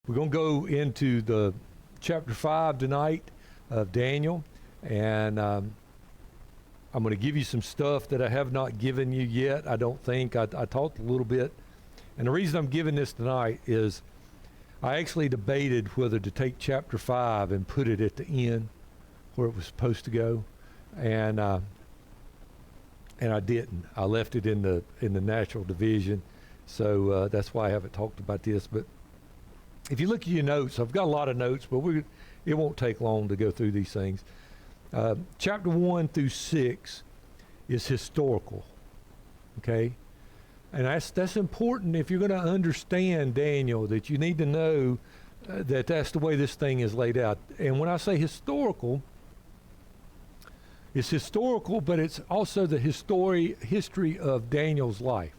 We're going to go into the chapter 5 tonight of Daniel, and I'm going to give you some stuff that I have not given you yet. I don't think. I talked a little bit, and the reason I'm giving this tonight is I actually debated whether to take chapter 5 and put it at the end where it was supposed to go, and I didn't. I left it in the natural division, so that's why I haven't talked about this. But if you look at your notes, I've got a lot of notes, but it won't take long to go through these things. Chapter 1 through 6 is historical, okay? And that's important if you're going to understand Daniel, that you need to know that that's the way this thing is laid out. And when I say historical, it's historical, but it's also the history of Daniel's life.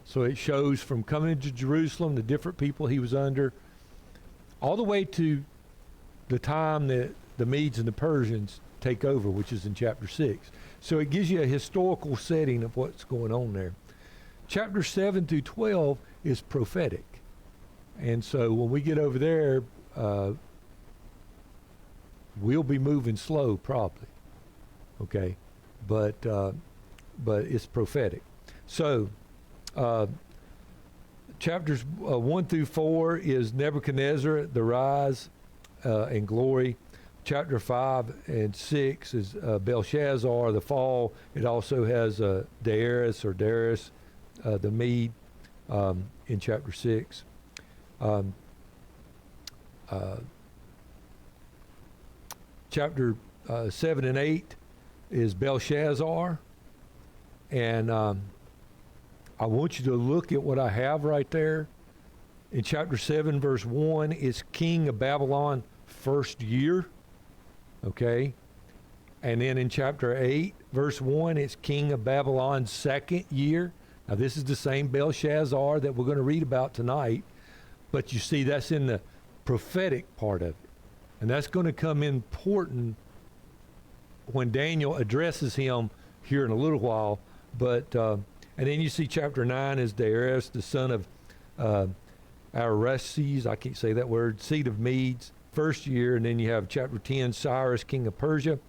So it shows from coming to Jerusalem, the different people he was under, all the way to the time that the Medes and the Persians take over, which is in chapter 6. So it gives you a historical setting of what's going on there. Chapter 7 through 12 is prophetic. And so when we get over there, we'll be moving slow probably. Okay? But it's prophetic. So chapters 1 through 4 is Nebuchadnezzar, the rise and glory. Chapter 5 and 6 is Belshazzar, the fall. It also has Darius, the Mede, in chapter 6. Chapter 7 and 8 is Belshazzar. And I want you to look at what I have right there. In chapter 7, verse 1, is King of Babylon first year. Okay? And then in chapter 8, verse 1, it's King of Babylon's second year. Now, this is the same Belshazzar that we're going to read about tonight. But you see, that's in the prophetic part of it. And that's going to come important when Daniel addresses him here in a little while. But and then you see chapter 9 is Darius, the son of Artaxerxes, I can't say that word, seed of Medes, first year. And then you have chapter 10, Cyrus, king of Persia.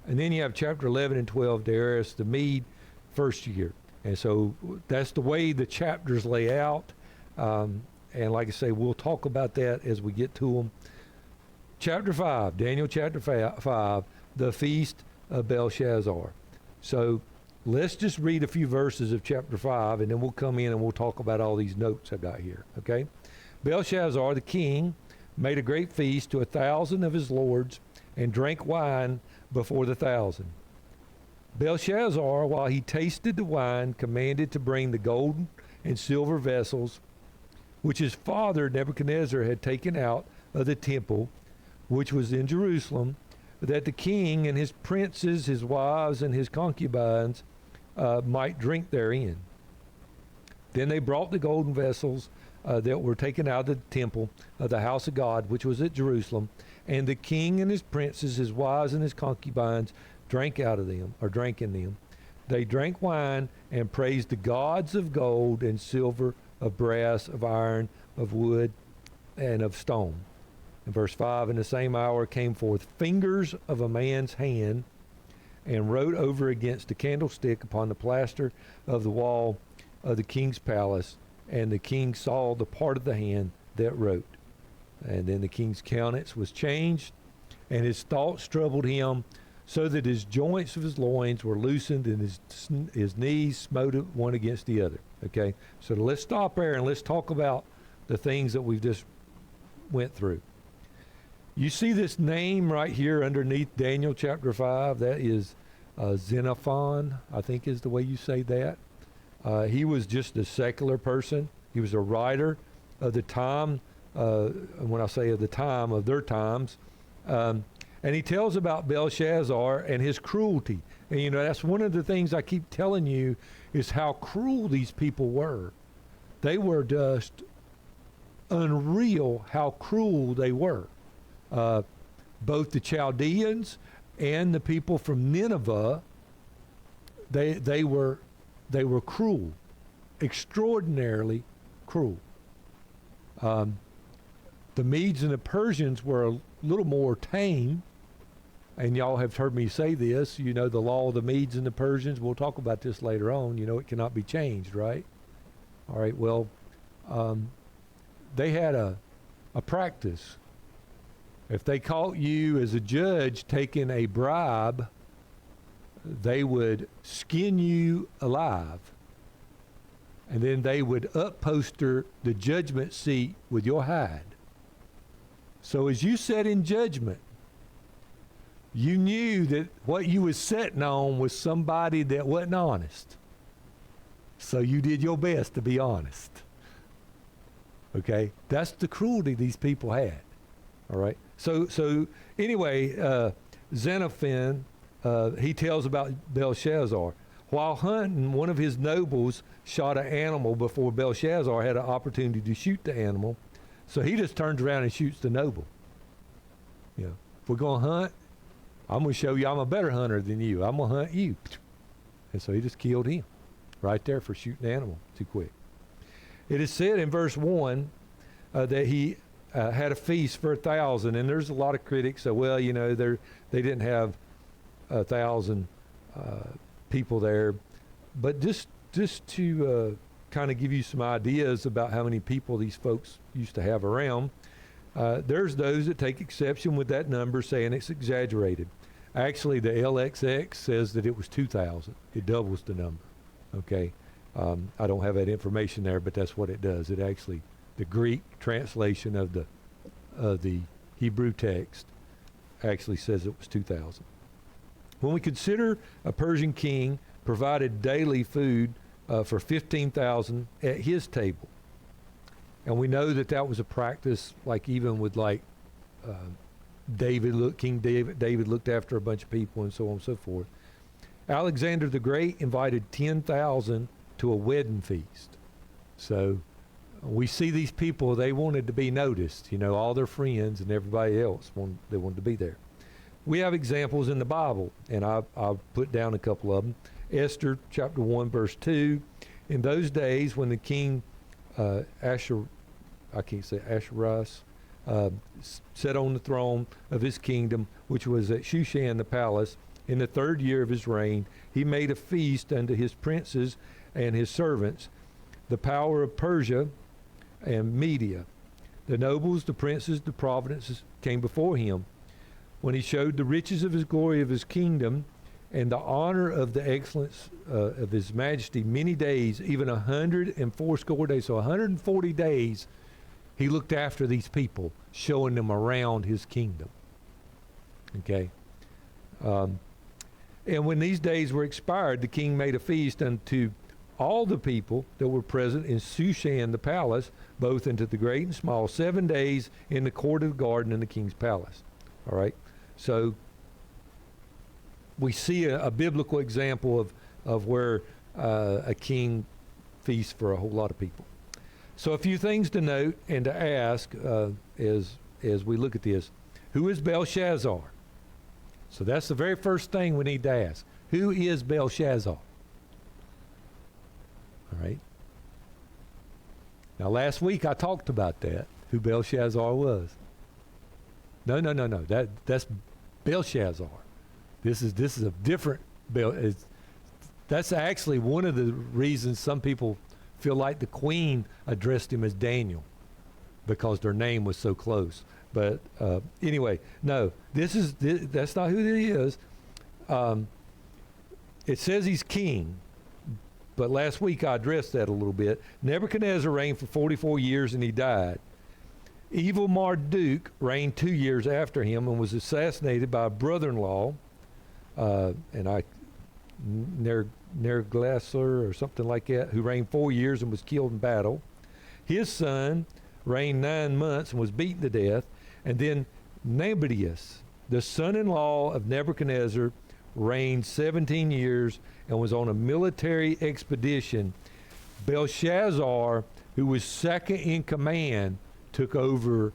And then you have chapter 11 and 12, Darius, the Mede, first year. And so that's the way the chapters lay out. And like I say, we'll talk about that as we get to them. Chapter 5, Daniel chapter 5, the feast of Belshazzar. So let's just read a few verses of chapter 5, and then we'll come in and we'll talk about all these notes I got here, okay? Belshazzar, the king, made a great feast to 1,000 of his lords and drank wine before the 1,000. Belshazzar, while he tasted the wine, commanded to bring the gold and silver vessels which his father Nebuchadnezzar had taken out of the temple, which was in Jerusalem, that the king and his princes, his wives, and his concubines might drink therein. Then they brought the golden vessels that were taken out of the temple of the house of God, which was at Jerusalem, and the king and his princes, his wives, and his concubines drank out of them, or drank in them. They drank wine and praised the gods of gold and silver, of brass, of iron, of wood, and of stone. In verse 5, in the same hour came forth fingers of a man's hand, and wrote over against the candlestick upon the plaster of the wall of the king's palace. And the king saw the part of the hand that wrote. And then the king's countenance was changed, and his thoughts troubled him, so that his joints of his loins were loosened, and his knees smote one against the other. Okay, so let's stop there and let's talk about the things that we've just went through. You see this name right here underneath Daniel chapter 5. That is Xenophon, I think is the way you say that. He was just a secular person. He was a writer of the time, when I say of the time, of their times. And he tells about Belshazzar and his cruelty. And, you know, that's one of the things I keep telling you is how cruel these people were. They were just unreal how cruel they were. Both the Chaldeans and the people from Nineveh, they were cruel, extraordinarily cruel. The Medes and the Persians were a little more tame, and y'all have heard me say this, the law of the Medes and the Persians. We'll talk about this later on. It cannot be changed, right? All right, well, they had a practice. If they caught you as a judge taking a bribe, they would skin you alive, and then they would upholster the judgment seat with your hide. So as you sat in judgment, you knew that what you was sitting on was somebody that wasn't honest. So you did your best to be honest. Okay? That's the cruelty these people had. All right? So anyway, Xenophon, he tells about Belshazzar. While hunting, one of his nobles shot an animal before Belshazzar had an opportunity to shoot the animal. So he just turns around and shoots the noble. If we're going to hunt, I'm going to show you I'm a better hunter than you. I'm going to hunt you. And so he just killed him right there for shooting the animal too quick. It is said in verse 1 that he had a feast for 1,000. And there's a lot of critics that, they didn't have 1,000 people there. But just to kind of give you some ideas about how many people these folks used to have around, there's those that take exception with that number, saying it's exaggerated. Actually, the LXX says that it was 2,000. It doubles the number. Okay, I don't have that information there, but that's what it does. It actually, the Greek translation of the Hebrew text actually says it was 2,000. When we consider a Persian king provided daily food for 15,000 at his table, and we know that was a practice, like even with King David looked after a bunch of people and so on and so forth. Alexander the Great invited 10,000 to a wedding feast. So we see these people, they wanted to be noticed, all their friends and everybody else, they wanted to be there. We have examples in the Bible, and I'll put down a couple of them. Esther chapter 1 verse 2, in those days when the king Ahasuerus sat on the throne of his kingdom, which was at Shushan the palace, in the 3rd year of his reign, he made a feast unto his princes and his servants, the power of Persia and Media. The nobles, the princes, the provinces came before him. When he showed the riches of his glory of his kingdom and the honor of the excellence of his majesty many days, even 180 days, so 140 days, he looked after these people, showing them around his kingdom. Okay? And when these days were expired, the king made a feast unto all the people that were present in Shushan the palace, both unto the great and small, 7 days in the court of the garden in the king's palace. All right? So we see a biblical example of where a king feasts for a whole lot of people. So a few things to note and to ask as we look at this. Who is Belshazzar? So that's the very first thing we need to ask. Who is Belshazzar? All right. Now last week I talked about that, who Belshazzar was. No. That's Belshazzar. This is a different that's actually one of the reasons some people feel like the queen addressed him as Daniel, because their name was so close. But anyway, no, that's not who he is. It says he's king, but last week I addressed that a little bit. Nebuchadnezzar reigned for 44 years and he died. Evil Marduk reigned 2 years after him and was assassinated by a brother-in-law, Nerglassar or something like that, who reigned 4 years and was killed in battle. His son reigned 9 months and was beaten to death. And then Nebuchadnezzar, the son-in-law of Nebuchadnezzar, reigned 17 years and was on a military expedition. Belshazzar, who was second in command, took over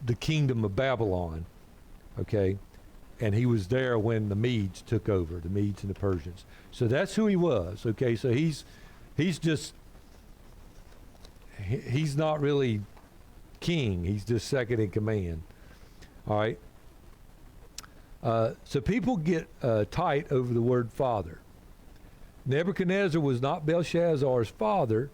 the kingdom of Babylon, okay? And he was there when the Medes took over, the Medes and the Persians. So that's who he was, okay? So he's not really king. He's just second in command. All right. So people get tight over the word father. Nebuchadnezzar was not Belshazzar's father,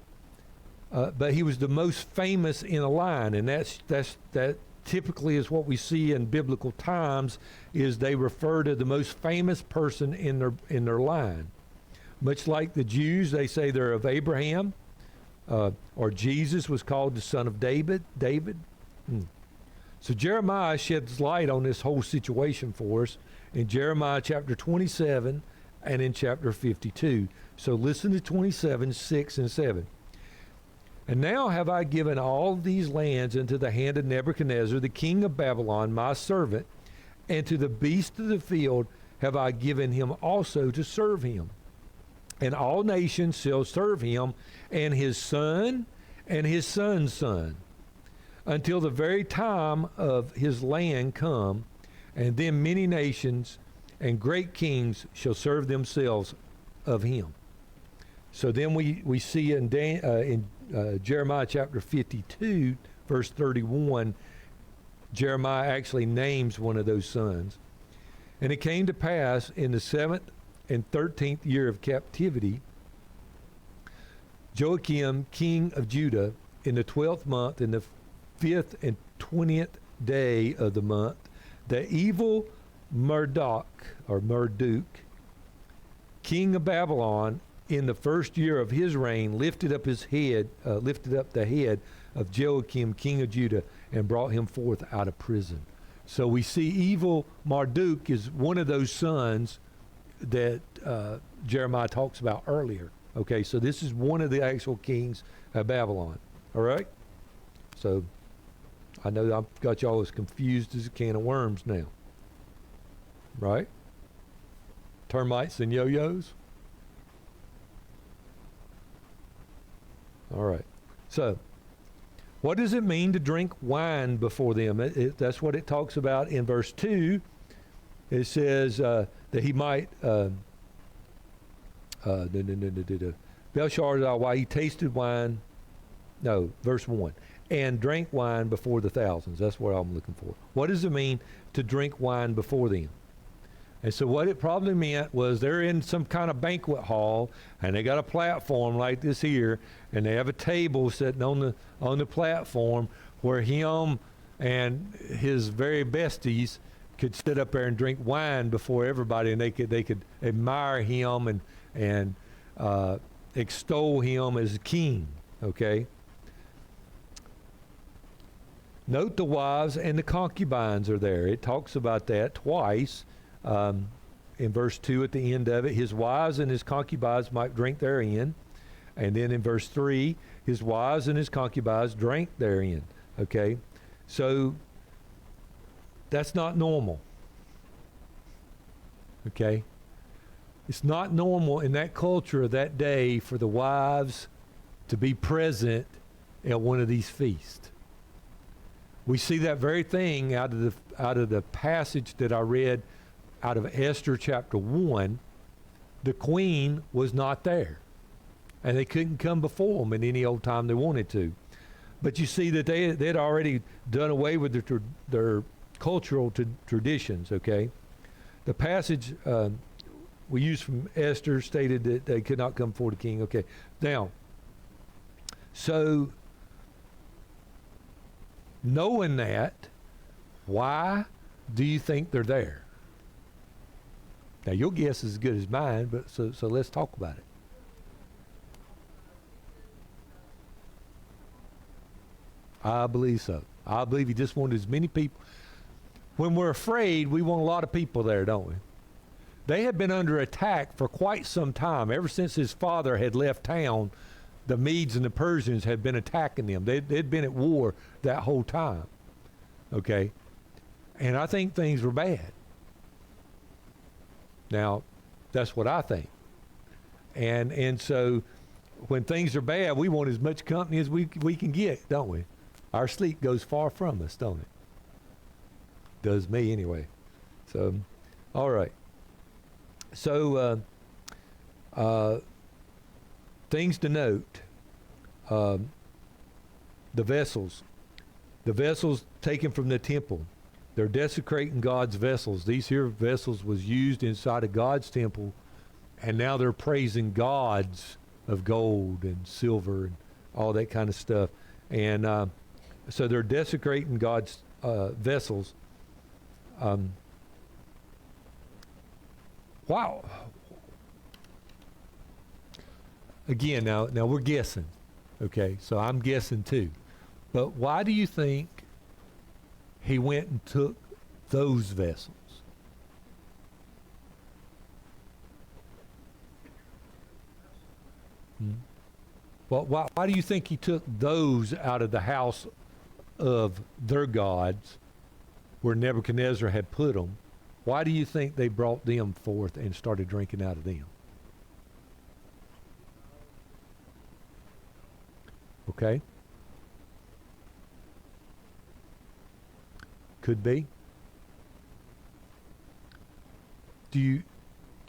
but he was the most famous in a line, and that typically is what we see in biblical times. Is they refer to the most famous person in their line, much like the Jews. They say they're of Abraham, or Jesus was called the son of David. So Jeremiah sheds light on this whole situation for us in Jeremiah chapter 27 and in chapter 52. So listen to 27, 6 and 7. And now have I given all these lands into the hand of Nebuchadnezzar, the king of Babylon, my servant, and to the beasts of the field have I given him also to serve him. And all nations shall serve him, and his son and his son's son, until the very time of his land come, and then many nations and great kings shall serve themselves of him. So then we see in Jeremiah chapter 52, verse 31, Jeremiah actually names one of those sons. And it came to pass in the 7th and 13th year of captivity, Joachim, king of Judah, in the 12th month, in the 5th and 20th day of the month, the evil Marduk, king of Babylon, in the first year of his reign, lifted up the head of Joachim, king of Judah, and brought him forth out of prison. So we see evil Marduk is one of those sons that Jeremiah talks about earlier. Okay, so this is one of the actual kings of Babylon. All right? So I know I've got y'all as confused as a can of worms now. Right? Termites and yo-yos? All right. So, what does it mean to drink wine before them? That's what it talks about in verse 2. It says that he might, Belshazzar, while he tasted wine, no, verse 1, and drank wine before the thousands. That's what I'm looking for. What does it mean to drink wine before them? And so what it probably meant was they're in some kind of banquet hall, and they got a platform like this here, and they have a table sitting on the platform where him and his very besties could sit up there and drink wine before everybody, and they could admire him and extol him as a king. Okay. Note the wives and the concubines are there. It talks about that twice. In verse 2 at the end of it, his wives and his concubines might drink therein. And then in verse 3, his wives and his concubines drank therein. Okay? So that's not normal. Okay? It's not normal in that culture of that day for the wives to be present at one of these feasts. We see that very thing out of the passage that I read out of Esther chapter 1. The queen was not there, and they couldn't come before them in any old time they wanted to. But you see that they'd already done away with their cultural traditions. Okay, the passage we used from Esther stated that they could not come before the king. Okay, now, so knowing that, why do you think they're there? Now, your guess is as good as mine, but so let's talk about it. I believe so. I believe he just wanted as many people. When we're afraid, we want a lot of people there, don't we? They had been under attack for quite some time. Ever since his father had left town, the Medes and the Persians had been attacking them. They'd been at war that whole time. Okay? And I think things were bad. Now, that's what I think. And so when things are bad, we want as much company as we can get, don't we? Our sleep goes far from us, don't it? Does me anyway. So, all right. So, things to note. The vessels. The vessels taken from the temple. They're desecrating God's vessels. These here vessels was used inside of God's temple, and now they're praising gods of gold and silver and all that kind of stuff. And so they're desecrating God's vessels. Wow. Again, now we're guessing. Okay, so I'm guessing too. But why do you think he went and took those vessels? Well, why do you think he took those out of the house of their gods where Nebuchadnezzar had put them? Why do you think they brought them forth and started drinking out of them? Okay. Could be. Do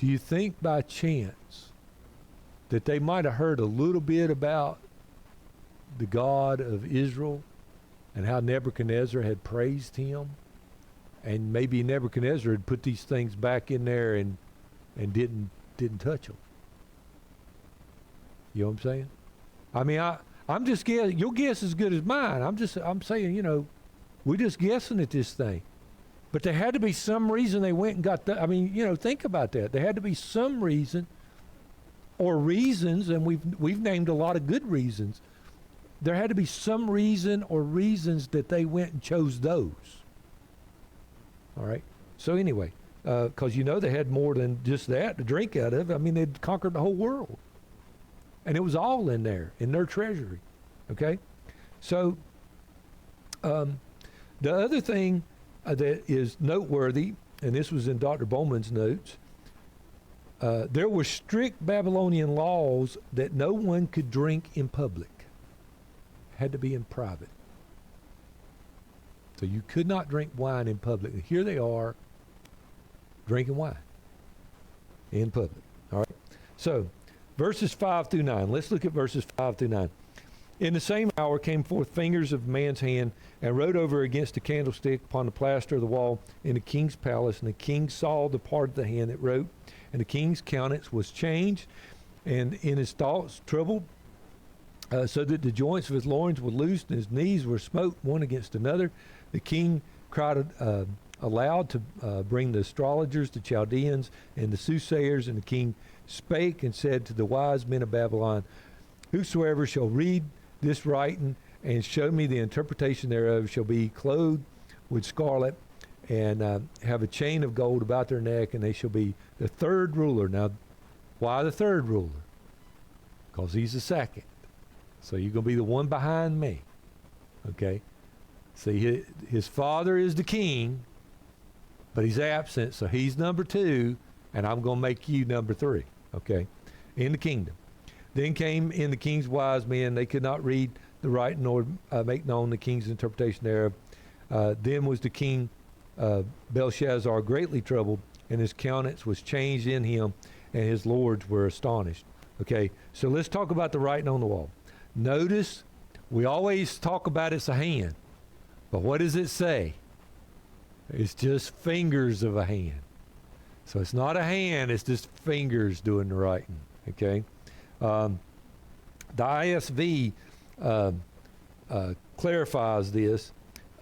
you think by chance that they might have heard a little bit about the God of Israel and how Nebuchadnezzar had praised him? And maybe Nebuchadnezzar had put these things back in there and didn't touch them. You know what I'm saying? I mean, I'm just guessing. Your guess is as good as mine. I'm saying, we're just guessing at this thing. But there had to be some reason they went and got that. I mean, think about that. There had to be some reason or reasons, and we've named a lot of good reasons. There had to be some reason or reasons that they went and chose those. All right. So anyway, because they had more than just that to drink out of. I mean, they'd conquered the whole world. And it was all in there, in their treasury. Okay? So the other thing that is noteworthy, and this was in Dr. Bowman's notes, there were strict Babylonian laws that no one could drink in public. Had to be in private. So you could not drink wine in public. And here they are drinking wine in public. All right? So verses 5 through 9. Let's look at verses 5 through 9. In the same hour came forth fingers of man's hand and wrote over against the candlestick upon the plaster of the wall in the king's palace. And the king saw the part of the hand that wrote, and the king's countenance was changed, and in his thoughts troubled, so that the joints of his loins were loosed and his knees were smote one against another. The king cried aloud to bring the astrologers, the Chaldeans, and the soothsayers, and the king spake and said to the wise men of Babylon, whosoever shall read this writing and show me the interpretation thereof shall be clothed with scarlet and have a chain of gold about their neck, and they shall be the third ruler. Now, why the third ruler? Because he's the second. So you're going to be the one behind me. Okay? See, his father is the king, but he's absent, so he's number 2, and I'm going to make you number 3. Okay? In the kingdom. Then came in the king's wise men. They could not read the writing nor make known the king's interpretation thereof. Then was the king Belshazzar greatly troubled, and his countenance was changed in him, and his lords were astonished. Okay, so let's talk about the writing on the wall. Notice, we always talk about it's a hand, but what does it say? It's just fingers of a hand. So it's not a hand, it's just fingers doing the writing. Okay, the ISV clarifies this.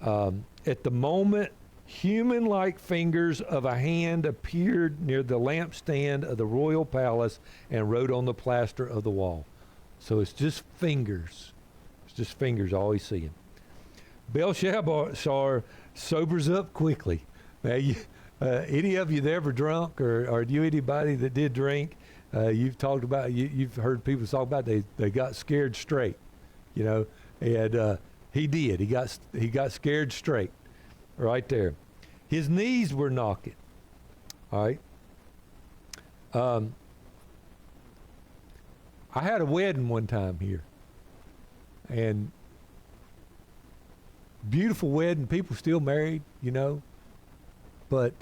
At the moment, human-like fingers of a hand appeared near the lampstand of the royal palace and wrote on the plaster of the wall. So it's just fingers. It's just fingers, all he's seeing. Belshazzar sobers up quickly. Now, any of you that ever drunk, or do you anybody that did drink, you've talked about, you've heard people talk about they got scared straight, and he did. He got scared straight. Right there. His knees were knocking. All right. I had a wedding one time here. And beautiful wedding. People still married, But,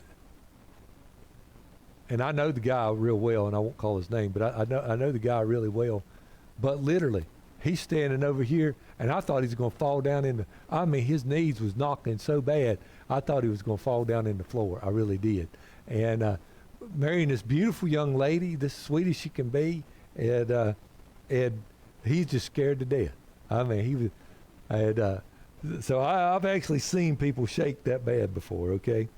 and I know the guy real well, and I won't call his name, but I know the guy really well. But literally, he's standing over here. And I thought he was going to fall down his knees was knocking so bad, I thought he was going to fall down in the floor. I really did. And marrying this beautiful young lady, this sweet as she can be, and he's just scared to death. I mean, he was, so I've actually seen people shake that bad before, okay?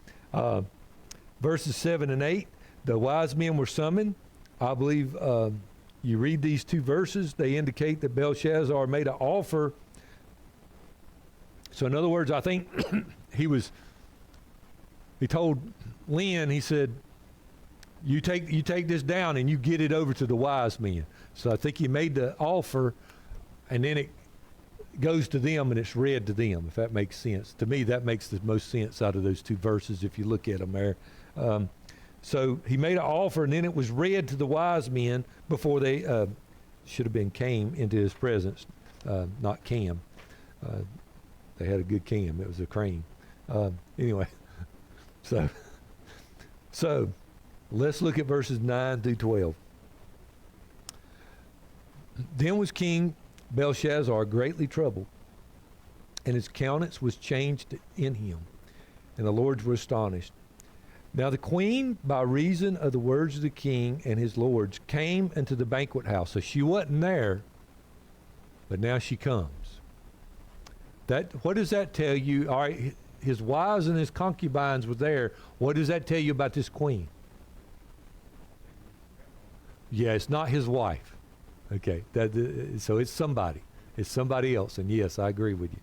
Verses 7 and 8, the wise men were summoned. I believe you read these two verses, they indicate that Belshazzar made an offer. So in other words, I think he told Lynn, he said, you take this down and you get it over to the wise men. So I think he made the offer, and then it goes to them and it's read to them, if that makes sense. To me, that makes the most sense out of those two verses if you look at them there. So he made an offer, and then it was read to the wise men before they should have been came into his presence, not Cam. They had a good Cam. It was a crane. Anyway, so let's look at verses 9 through 12. Then was King Belshazzar greatly troubled, and his countenance was changed in him, and the lords were astonished. Now the queen, by reason of the words of the king and his lords, came into the banquet house. So she wasn't there, but now she comes. What does that tell you? All right, his wives and his concubines were there. What does that tell you about this queen? Yeah, it's not his wife. Okay, so it's somebody. It's somebody else. And yes, I agree with you.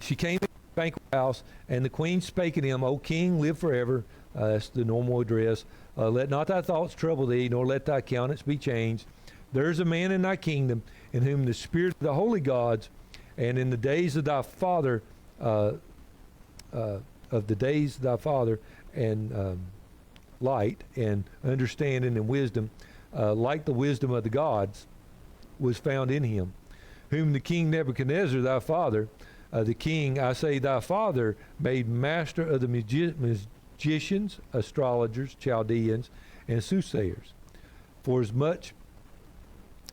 She came to the banquet house, and the queen spake unto him, O king, live forever. That's the normal address. Let not thy thoughts trouble thee, nor let thy countenance be changed. There is a man in thy kingdom in whom the spirit of the holy gods, and in the days of thy father, and light and understanding and wisdom, like the wisdom of the gods, was found in him, whom the king Nebuchadnezzar, thy father, the king, I say thy father, made master of the magicians, astrologers, Chaldeans, and soothsayers, for as much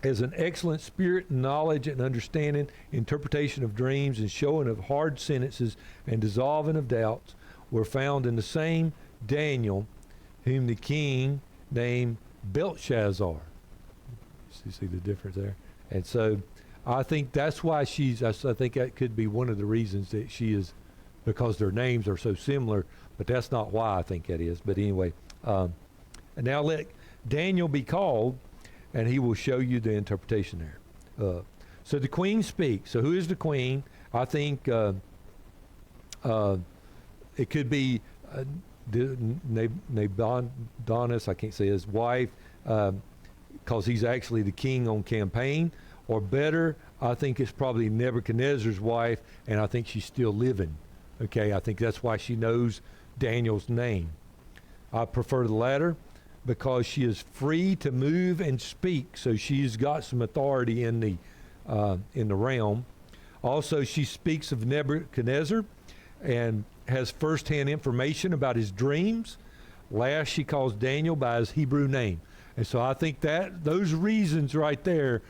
as an excellent spirit, knowledge, and understanding, interpretation of dreams, and showing of hard sentences, and dissolving of doubts, were found in the same Daniel, whom the king named Belshazzar. You see the difference there? And so I think that's why I think that could be one of the reasons that she is, because their names are so similar, but that's not why I think that is. But anyway, and now let Daniel be called, and he will show you the interpretation there. So the queen speaks. So who is the queen? I think it could be Nabonidus, I can't say his wife, because he's actually the king on campaign. Or better, I think it's probably Nebuchadnezzar's wife, and I think she's still living. Okay, I think that's why she knows Daniel's name. I prefer the latter because she is free to move and speak, so she's got some authority in the realm. Also, she speaks of Nebuchadnezzar and has firsthand information about his dreams. Last, she calls Daniel by his Hebrew name. And so I think that those reasons right there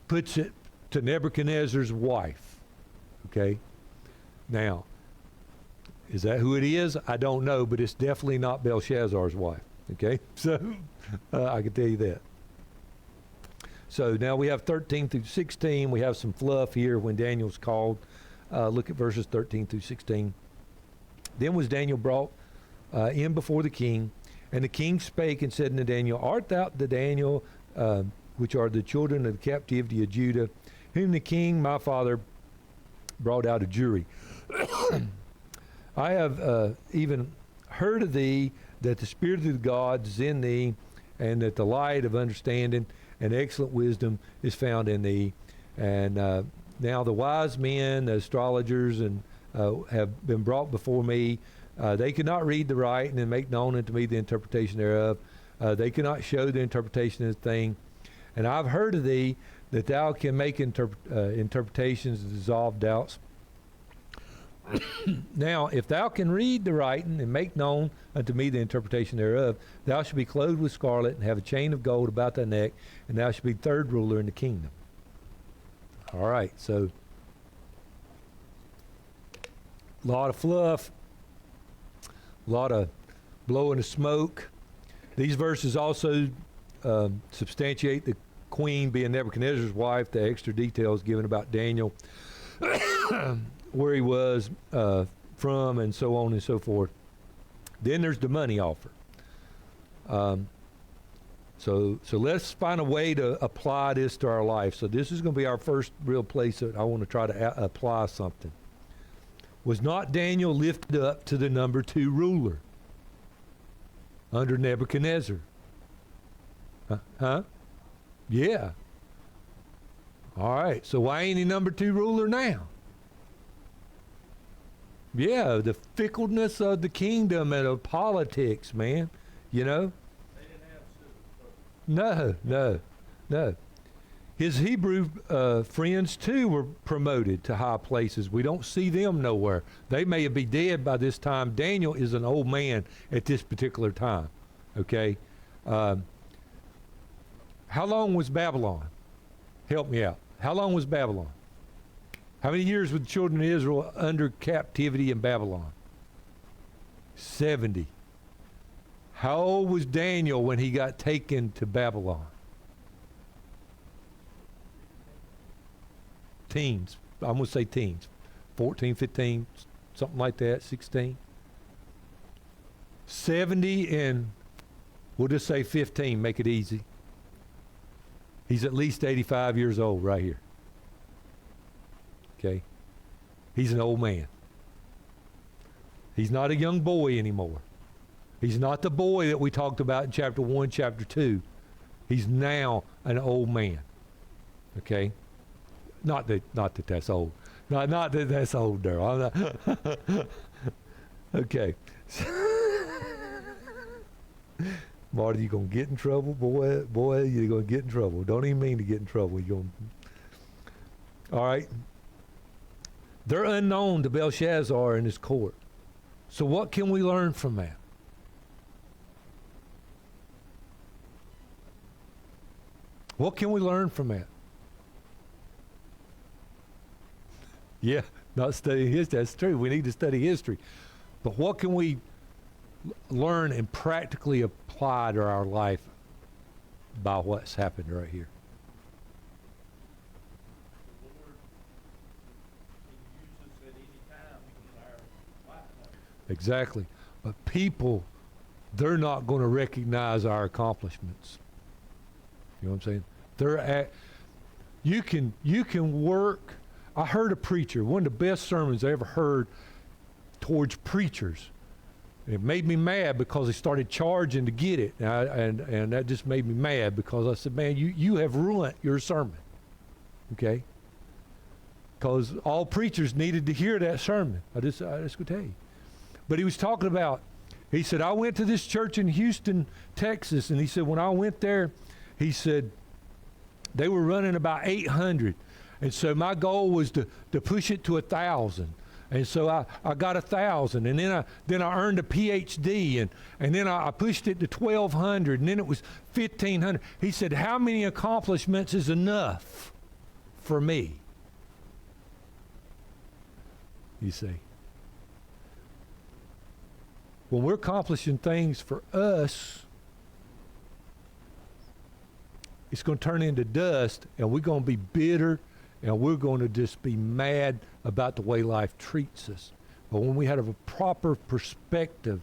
puts it to Nebuchadnezzar's wife. Okay? Now, is that who it is? I don't know, but it's definitely not Belshazzar's wife. Okay? So I can tell you that. So now we have 13 through 16. We have some fluff here when Daniel's called. Look at verses 13 through 16. Then was Daniel brought in before the king, and the king spake and said unto Daniel, Art thou the Daniel, which are the children of the captivity of Judah, whom the king my father brought out of Jewry? I have even heard of thee, that the spirit of the gods is in thee, and that the light of understanding and excellent wisdom is found in thee. And now the wise men, the astrologers, and have been brought before me. They could not read the writing and make known unto me the interpretation thereof. They could not show the interpretation of the thing. And I've heard of thee, that thou can make interpretations and dissolve doubts. Now, if thou can read the writing and make known unto me the interpretation thereof, thou shalt be clothed with scarlet and have a chain of gold about thy neck, and thou shalt be third ruler in the kingdom. All right, so a lot of fluff, a lot of blowing of smoke. These verses also substantiate the queen being Nebuchadnezzar's wife, the extra details given about Daniel, where he was from, and so on and so forth. Then there's the money offer. So let's find a way to apply this to our life. So this is going to be our first real place that I want to try to apply something. Was not Daniel lifted up to the number 2 ruler under Nebuchadnezzar? Huh? Yeah. All right. So why ain't he number 2 ruler now? Yeah, the fickleness of the kingdom and of politics, man. You know? They didn't have civil service. No. His Hebrew friends, too, were promoted to high places. We don't see them nowhere. They may be dead by this time. Daniel is an old man at this particular time. Okay? How long was Babylon? Help me out. How long was Babylon? How many years were the children of Israel under captivity in Babylon? 70. How old was Daniel when he got taken to Babylon? Teens. I'm going to say teens. 14, 15, something like that, 16. 70 and we'll just say 15, make it easy. He's at least 85 years old right here. Okay? He's an old man. He's not a young boy anymore. He's not the boy that we talked about in chapter 1, chapter 2. He's now an old man. Okay? Not that that's old. Not that that's old, Darryl. Okay. Marty, you're going to get in trouble, boy, you're going to get in trouble. Don't even mean to get in trouble. All right. They're unknown to Belshazzar and his court. So what can we learn from that? What can we learn from that? Yeah, not studying history. That's true. We need to study history. But what can we learn and practically apply to our life by what's happened right here? The Lord can use us at any time in our lifetime. Exactly. But people, they're not going to recognize our accomplishments. You know what I'm saying? You can work. I heard a preacher, one of the best sermons I ever heard towards preachers. It made me mad because they started charging to get it. And that just made me mad because I said, man, you have ruined your sermon. Okay? Because all preachers needed to hear that sermon. I just going to tell you. But he was talking about, he said, I went to this church in Houston, Texas, and he said, when I went there, he said, they were running about 800. And so my goal was to push it to 1,000. And so I got 1,000, and then I earned a PhD, and then I pushed it to 1,200, and then it was 1,500. He said, how many accomplishments is enough for me? You see. When we're accomplishing things for us, it's going to turn into dust, and we're going to be bitter, and we're going to just be mad about the way life treats us. But when we have a proper perspective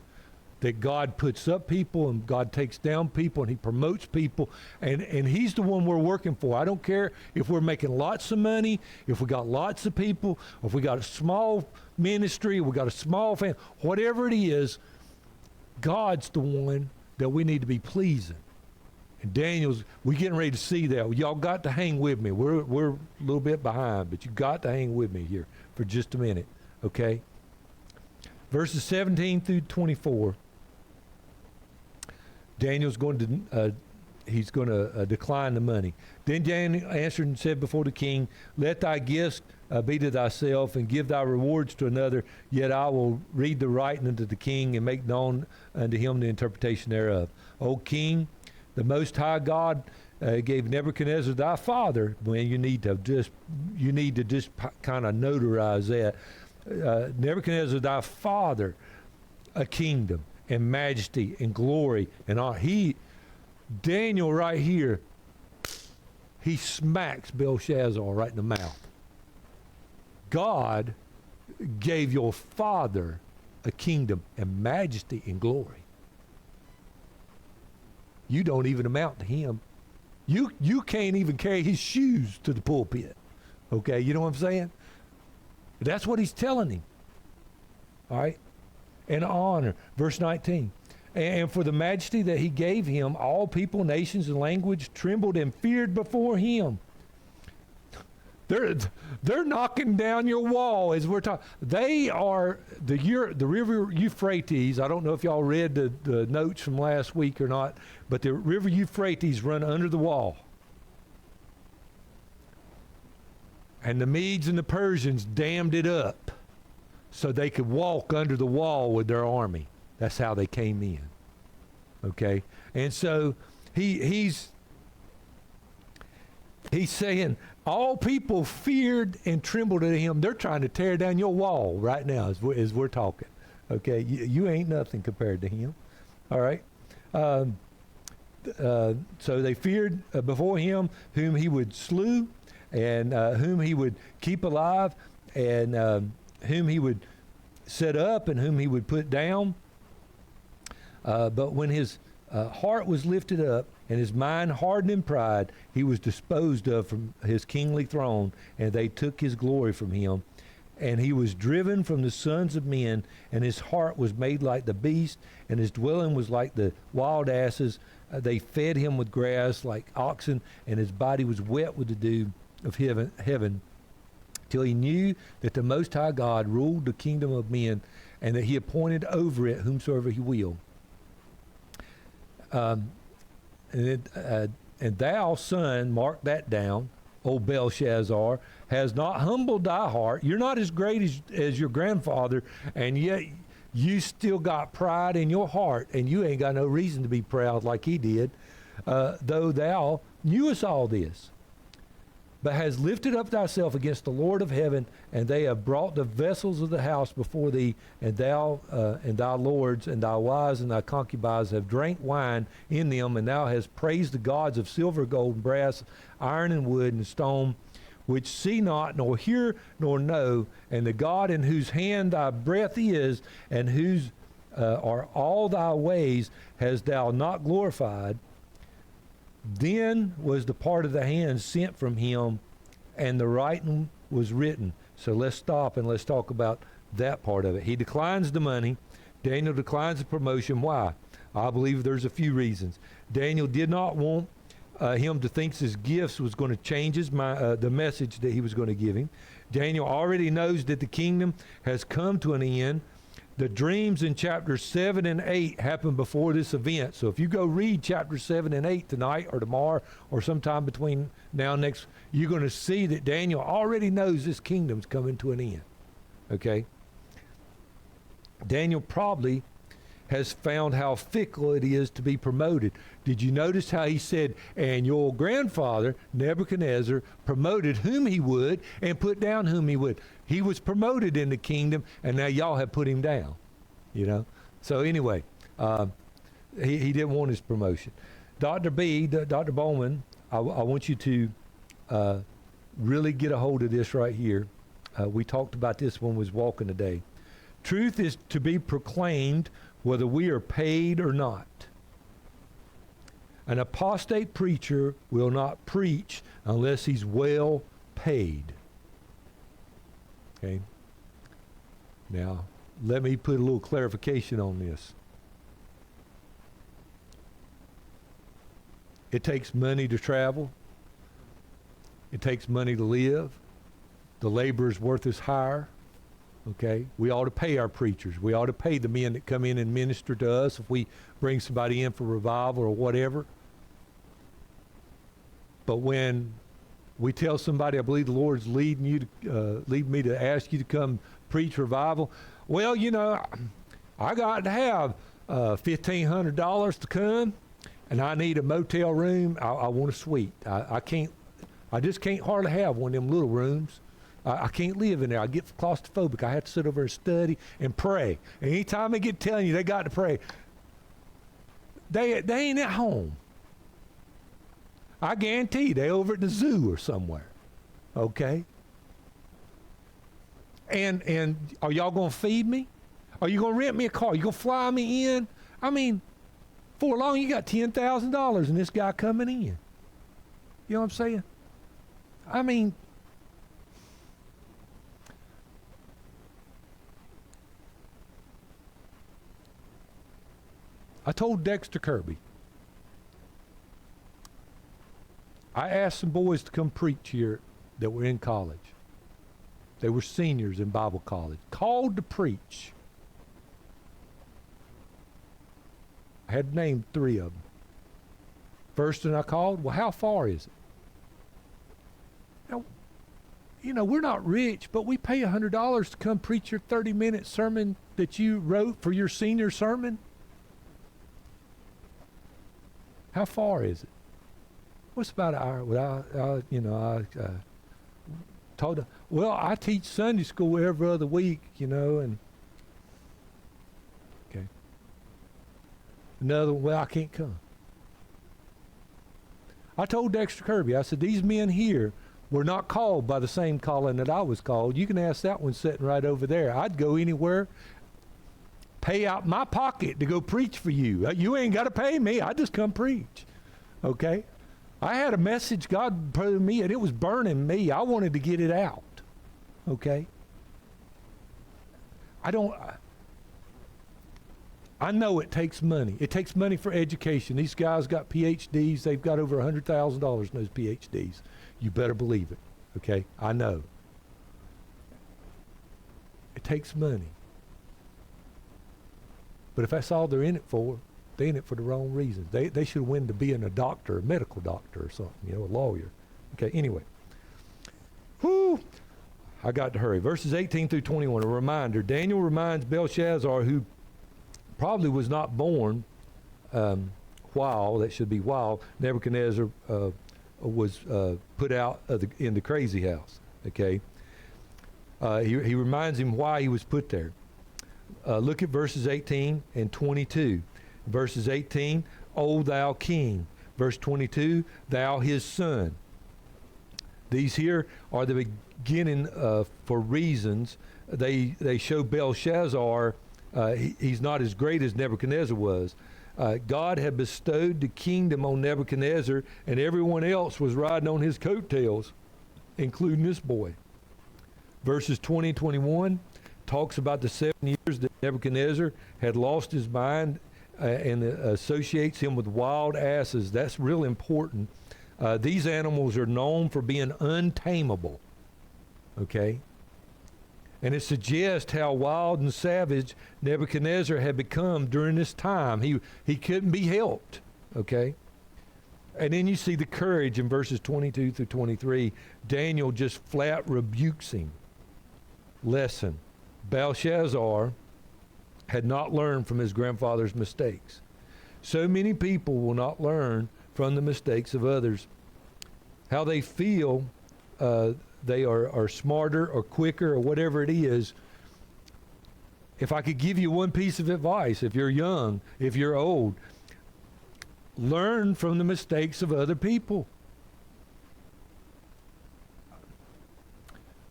that God puts up people and God takes down people and he promotes people, and he's the one we're working for. I don't care if we're making lots of money, if we got lots of people, if we got a small ministry, we got a small family, whatever it is, God's the one that we need to be pleasing. And Daniel's, we're getting ready to see that. Y'all got to hang with me. We're a little bit behind, but you got to hang with me here for just a minute, okay? Verses 17 through 24. Daniel's going to, he's going to decline the money. Then Daniel answered and said before the king, let thy gifts be to thyself, and give thy rewards to another, yet I will read the writing unto the king, and make known unto him the interpretation thereof. O king, the Most High God gave Nebuchadnezzar thy father. Well, you need to just kind of notarize that. Nebuchadnezzar thy father, a kingdom and majesty and glory and all. Daniel right here, he smacks Belshazzar right in the mouth. God gave your father a kingdom and majesty and glory. You don't even amount to him. You can't even carry his shoes to the pulpit. Okay, you know what I'm saying? That's what he's telling him. All right? And honor. Verse 19. And for the majesty that he gave him, all people, nations, and language trembled and feared before him. They're knocking down your wall as we're talking. They are the river Euphrates. I don't know if y'all read the notes from last week or not, but the river Euphrates run under the wall. And the Medes and the Persians dammed it up so they could walk under the wall with their army. That's how they came in. Okay? And so he's saying, all people feared and trembled at him. They're trying to tear down your wall right now as we're talking. Okay? You ain't nothing compared to him. All right? So they feared before him whom he would slew, and whom he would keep alive, and whom he would set up, and whom he would put down. But when his heart was lifted up, and his mind hardened in pride, he was disposed of from his kingly throne, and they took his glory from him. And he was driven from the sons of men, and his heart was made like the beast, and his dwelling was like the wild asses. They fed him with grass like oxen, and his body was wet with the dew of heaven, till he knew that the Most High God ruled the kingdom of men, and that he appointed over it whomsoever he will. And thou, son, mark that down, O Belshazzar, has not humbled thy heart. You're not as great as your grandfather, and yet you still got pride in your heart, and you ain't got no reason to be proud like he did, though thou knewest all this. But has lifted up thyself against the Lord of heaven, and they have brought the vessels of the house before thee, and thou and thy lords and thy wives and thy concubines have drank wine in them, and thou hast praised the gods of silver, gold, and brass, iron, and wood, and stone, which see not, nor hear, nor know, and the God in whose hand thy breath is, and whose are all thy ways, hast thou not glorified. Then was the part of the hand sent from him, and the writing was written. So let's stop and let's talk about that part of it. He declines the money. Daniel declines the promotion. Why? I believe there's a few reasons. Daniel did not want him to think his gifts was going to change the message that he was going to give him. Daniel already knows that the kingdom has come to an end. The dreams in chapters 7 and 8 happened before this event. So if you go read chapters 7 and 8 tonight or tomorrow or sometime between now and next, you're going to see that Daniel already knows this kingdom's coming to an end. Okay? Daniel probably has found how fickle it is to be promoted. Did you notice how he said, and your grandfather, Nebuchadnezzar, promoted whom he would and put down whom he would? He was promoted in the kingdom, and now y'all have put him down, you know? So anyway, he didn't want his promotion. Dr. Bowman, I want you to really get a hold of this right here. We talked about this when we was walking today. Truth is to be proclaimed whether we are paid or not. An apostate preacher will not preach unless he's well paid. Okay? Now, let me put a little clarification on this. It takes money to travel. It takes money to live. The laborer's worth is higher. Okay, we ought to pay our preachers. We ought to pay the men that come in and minister to us if we bring somebody in for revival or whatever. But when we tell somebody, I believe the Lord's leading you to lead me to ask you to come preach revival, well, you know, I got to have $1,500 to come, and I need a motel room. I want a suite. I just can't hardly have one of them little rooms. I can't live in there. I get claustrophobic. I have to sit over and study and pray. And anytime they get telling you they got to pray, they ain't at home. I guarantee they over at the zoo or somewhere. Okay? And are y'all going to feed me? Are you going to rent me a car? You going to fly me in? I mean, for long you got $10,000 and this guy coming in. You know what I'm saying? I mean, I told Dexter Kirby, I asked some boys to come preach here that were in college. They were seniors in Bible college, called to preach. I had named 3 of them. First one I called, well, how far is it? Now, you know, we're not rich, but we pay $100 to come preach your 30-minute sermon that you wrote for your senior sermon. How far is it? What's about an hour? Well, I told her, well, I teach Sunday school every other week, you know, and okay. Another one, well, I can't come. I told Dexter Kirby, I said, these men here were not called by the same calling that I was called. You can ask that one sitting right over there. I'd go anywhere, pay out my pocket to go preach for you. You ain't got to pay me. I just come preach. Okay? I had a message God put in me, and it was burning me. I wanted to get it out. Okay? I know it takes money. It takes money for education. These guys got PhDs. They've got over $100,000 in those PhDs. You better believe it. Okay? I know. It takes money. But if that's all they're in it for, they're in it for the wrong reasons. They should win to being a doctor, a medical doctor or something, you know, a lawyer. Okay, anyway. Whew. I got to hurry. Verses 18 through 21, a reminder. Daniel reminds Belshazzar, who probably was not born while, that should be while, Nebuchadnezzar was put out in the crazy house. Okay? He reminds him why he was put there. Look at verses 18 and 22. Verses 18, O thou king. Verse 22, thou his son. These here are the beginning for reasons. They show Belshazzar, he's not as great as Nebuchadnezzar was. God had bestowed the kingdom on Nebuchadnezzar, and everyone else was riding on his coattails, including this boy. Verses 20 and 21 talks about the 7 years that Nebuchadnezzar had lost his mind and associates him with wild asses. That's real important. These animals are known for being untamable. Okay? And it suggests how wild and savage Nebuchadnezzar had become during this time. He couldn't be helped. Okay? And then you see the courage in verses 22 through 23. Daniel just flat rebukes him. Lesson. Belshazzar had not learned from his grandfather's mistakes. So many people will not learn from the mistakes of others. How they feel they are smarter or quicker or whatever it is. If I could give you one piece of advice, if you're young, if you're old, learn from the mistakes of other people.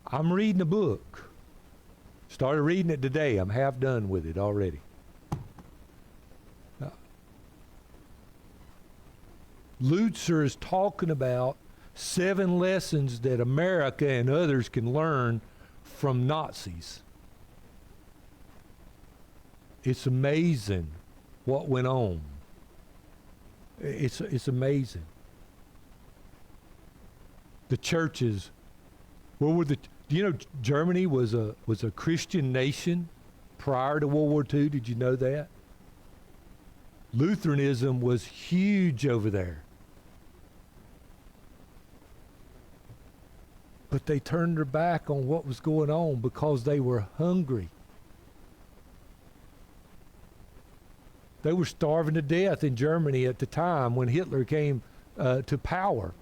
I'm reading a book. Started reading it today. I'm half done with it already. Lutzer is talking about 7 lessons that America and others can learn from Nazis. It's amazing what went on. It's amazing. The churches, do you know Germany was a Christian nation prior to World War II? Did you know that? Lutheranism was huge over there. But they turned their back on what was going on because they were hungry. They were starving to death in Germany at the time when Hitler came to power.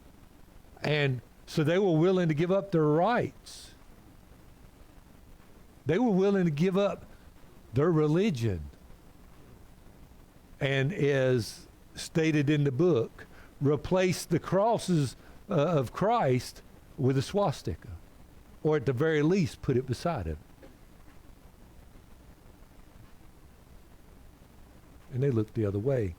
And so they were willing to give up their rights. They were willing to give up their religion. And as stated in the book, replace the crosses of Christ with a swastika. Or at the very least, put it beside it. And they looked the other way.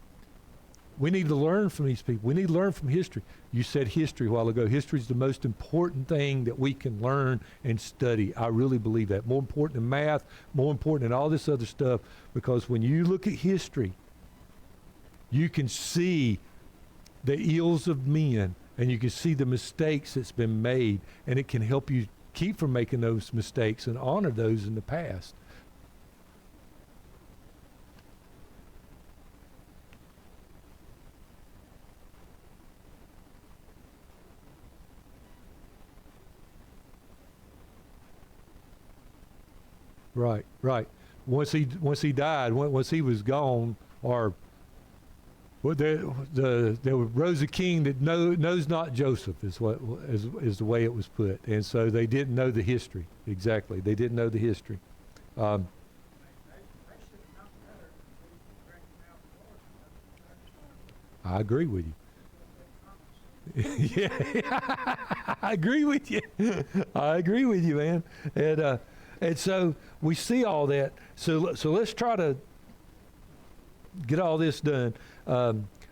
We need to learn from these people. We need to learn from history. You said history a while ago. History is the most important thing that we can learn and study. I really believe that. More important than math, more important than all this other stuff. Because when you look at history, you can see the ills of men, and you can see the mistakes that's been made, and it can help you keep from making those mistakes and honor those in the past. Right, right. Once he died, once he was gone, or well, there rose a king that knows not Joseph is the way it was put, and so they didn't know the history exactly. They didn't know the history. They should have known better than drinking out of water. I agree with you. Yeah, I agree with you. I agree with you, man. And so we see all that. So let's try to get all this done.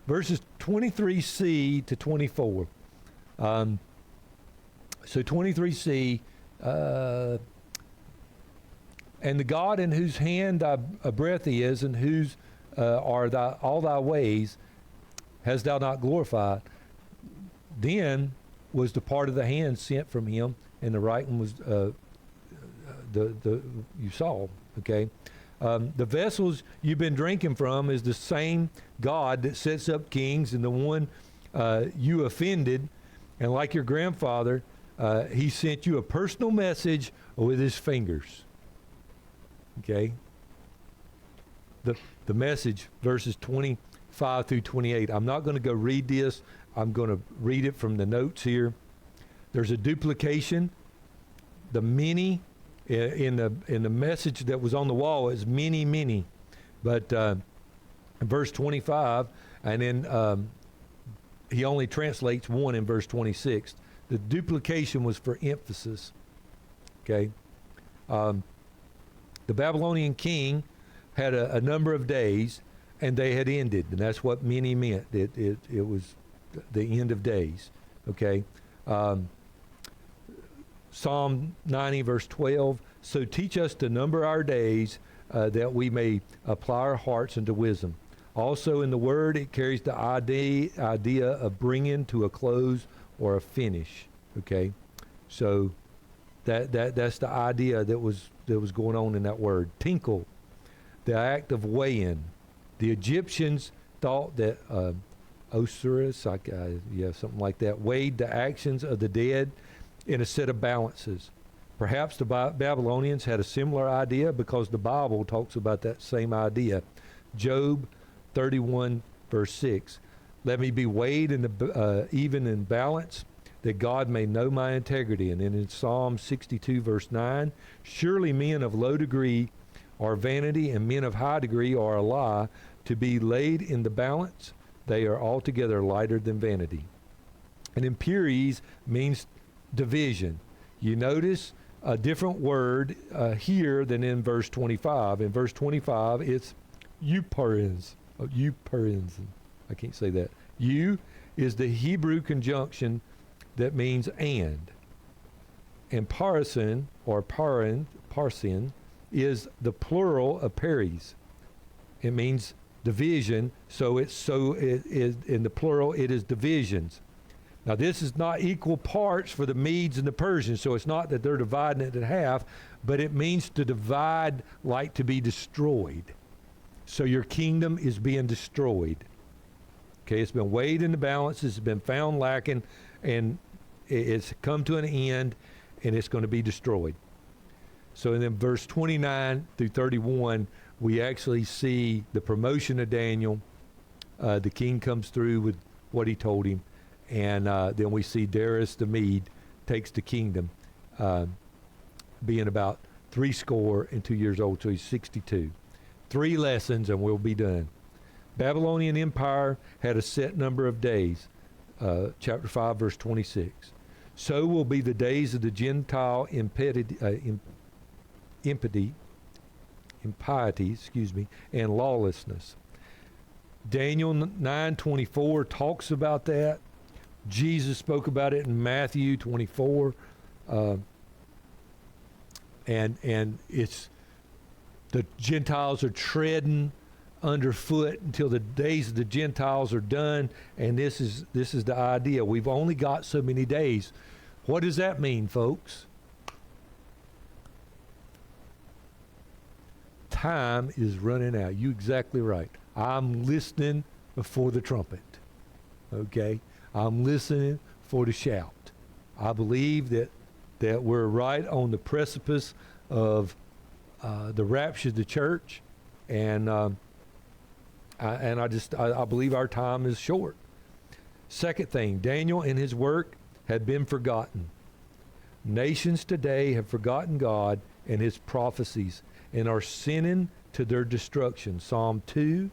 Verses 23c to 24. So 23c, and the God in whose hand thy breath is, and whose are all thy ways, hast thou not glorified? Then was the part of the hand sent from him, and the right one was you saw, okay? The vessels you've been drinking from is the same God that sets up kings, and the one you offended, and like your grandfather, he sent you a personal message with his fingers. Okay? The message, verses 25 through 28. I'm not going to go read this. I'm going to read it from the notes here. There's a duplication. The many in the message that was on the wall is many, but in verse 25, and then he only translates one in verse 26. The duplication was for emphasis. Okay, the Babylonian king had a number of days, and they had ended, and that's what many meant. It was the end of days. Okay. Psalm 90, verse 12, so teach us to number our days that we may apply our hearts unto wisdom. Also in the word, it carries the idea of bringing to a close or a finish. Okay, so that's the idea that was going on in that word. Tinkle, the act of weighing. The Egyptians thought that Osiris, something like that, weighed the actions of the dead in a set of balances. Perhaps the Babylonians had a similar idea because the Bible talks about that same idea. Job 31 verse 6. Let me be weighed even in balance, that God may know my integrity. And then in Psalm 62 verse 9, surely men of low degree are vanity, and men of high degree are a lie. To be laid in the balance, they are altogether lighter than vanity. And impurities means division. You notice a different word here than in verse 25. In verse 25, it's euparins. I can't say that. You is the Hebrew conjunction that means and. And parsin, or parsin, is the plural of pares. It means division, so it is in the plural, it is divisions. Now, this is not equal parts for the Medes and the Persians, so it's not that they're dividing it in half, but it means to divide like to be destroyed. So your kingdom is being destroyed. Okay, it's been weighed in the balance, it's been found lacking, and it's come to an end, and it's going to be destroyed. So in then verse 29 through 31, we actually see the promotion of Daniel. The king comes through with what he told him, and then we see Darius the Mede takes the kingdom, being about 62 years old, so he's 62. 3 lessons and we'll be done. Babylonian Empire had a set number of days, chapter 5, verse 26. So will be the days of the Gentile impiety, and lawlessness. Daniel 9:24 talks about that. Jesus spoke about it in Matthew 24. And it's the Gentiles are treading underfoot until the days of the Gentiles are done, and this is the idea. We've only got so many days. What does that mean, folks? Time is running out. You exactly right. I'm listening for the trumpet. Okay? I'm listening for the shout. I believe that we're right on the precipice of the rapture of the church, and I believe our time is short. Second thing, Daniel and his work had been forgotten. Nations today have forgotten God and his prophecies and are sinning to their destruction. Psalm 2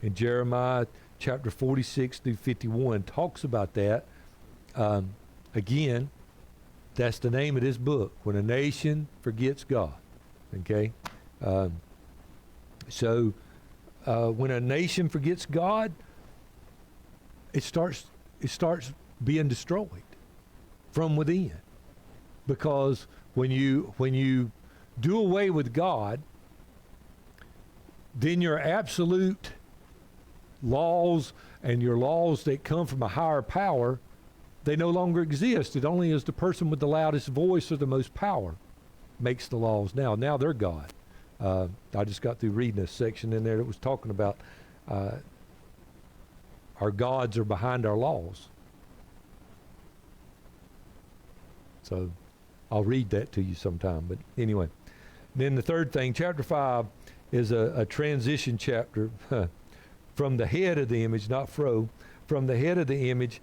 and Jeremiah chapter 46 through 51 talks about that. Again, that's the name of this book, When a Nation Forgets God. Okay? So when a nation forgets God, it starts being destroyed from within. Because when you do away with God, then your absolute laws and your laws that come from a higher power, they no longer exist. It only is the person with the loudest voice or the most power makes the laws now. Now they're God. I just got through reading a section in there that was talking about our gods are behind our laws. So I'll read that to you sometime. But anyway, then the third thing, chapter 5 is a transition chapter from the head of the image, not from the head of the image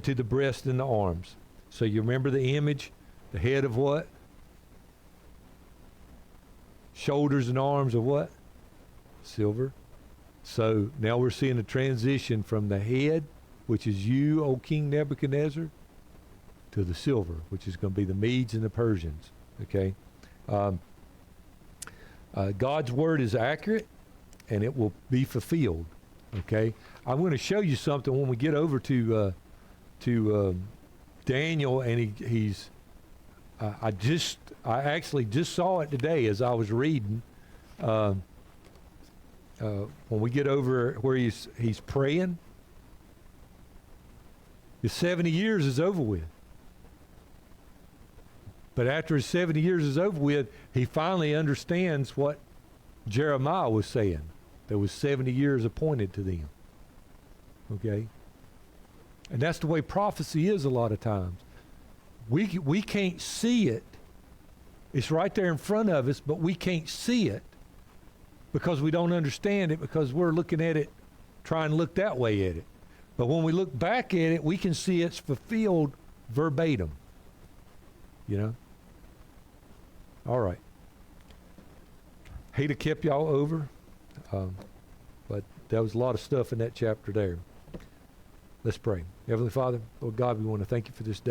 to the breast and the arms. So you remember the image, the head of what? Shoulders and arms of what? Silver. So now we're seeing a transition from the head, which is you, O King Nebuchadnezzar, to the silver, which is going to be the Medes and the Persians. Okay? God's word is accurate, and it will be fulfilled. Okay? I'm going to show you something when we get over to Daniel, and he's I actually just saw it today as I was reading. When we get over where he's praying, his 70 years is over with. But after his 70 years is over with, he finally understands what Jeremiah was saying. There was 70 years appointed to them. Okay? And that's the way prophecy is a lot of times. We can't see it. It's right there in front of us, but we can't see it because we don't understand it, because we're looking at it, trying to look that way at it. But when we look back at it, we can see it's fulfilled verbatim. You know? All right. Hate to keep y'all over, but there was a lot of stuff in that chapter there. Let's pray. Heavenly Father, Lord God, we want to thank you for this day.